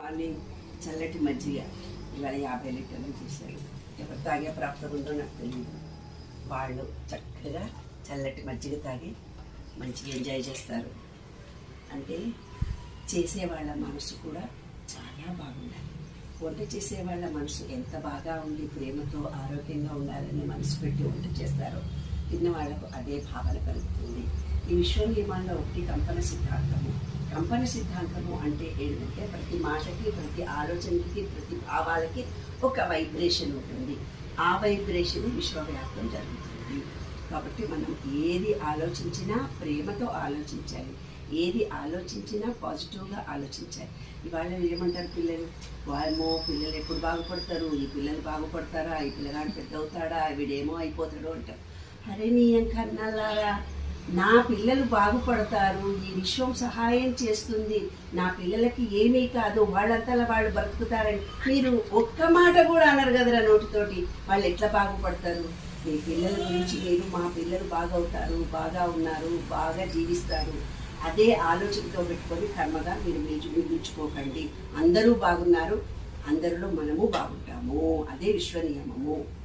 Morning చల్లటి మజ్జిగ ఇవాళ 50 లీటర్లు చేశారు. ఎవరు తాగే ప్రాప్తం ఉందో నాకు తెలియదు. వాళ్ళు చక్కగా చల్లటి మజ్జిగ తాగి మంచిగా ఎంజాయ్ చేస్తారు. అంటే చేసేవాళ్ళ మనసు కూడా చాలా బాగుండాలి. వంట చేసేవాళ్ళ మనసు ఎంత బాగా ఉండి ప్రేమతో ఆరోగ్యంగా ఉండాలని మనసు పెట్టి వంట చేస్తారో తిన్న వాళ్లకు అదే భావన కలుగుతుంది. ఈ విశ్వ నియమాల్లో ఒకటి కంపన సిద్ధాంతము. కంపన సిద్ధాంతము అంటే ఏంటంటే ప్రతి మాటకి, ప్రతి ఆలోచనకి, ప్రతి భావాలకి ఒక వైబ్రేషన్ ఉంటుంది. ఆ వైబ్రేషన్ విశ్వవ్యాప్తం జరుగుతుంది. కాబట్టి మనం ఏది ఆలోచించినా ప్రేమతో ఆలోచించాలి. ఏది ఆలోచించినా పాజిటివ్గా ఆలోచించాలి. ఇవాళ ఏమంటారు పిల్లలు, వాళ్ళేమో పిల్లలు ఎప్పుడు బాగుపడతారు, ఈ పిల్లలు బాగుపడతారా, ఈ పిల్లగాడు పెద్ద అవుతాడా, వీడేమో అయిపోతాడు అంటారు. అరే నీ కన్నాలారా, నా పిల్లలు బాగుపడతారు, ఈ విశ్వం సహాయం చేస్తుంది, నా పిల్లలకి ఏమీ కాదు, వాళ్ళంతా వాళ్ళు బ్రతుకుతారని మీరు ఒక్క మాట కూడా అనరు కదరా నోటితోటి. వాళ్ళు ఎట్లా బాగుపడతారు? మీ పిల్లల గురించి మీరు మా పిల్లలు బాగవుతారు, బాగా ఉన్నారు, బాగా జీవిస్తారు, అదే ఆలోచనతో పెట్టుకొని కర్మగా మీరు మిగుల్చుకోకండి. అందరూ బాగున్నారు, అందరిలో మనము బాగుంటాము. అదే విశ్వ నియమము.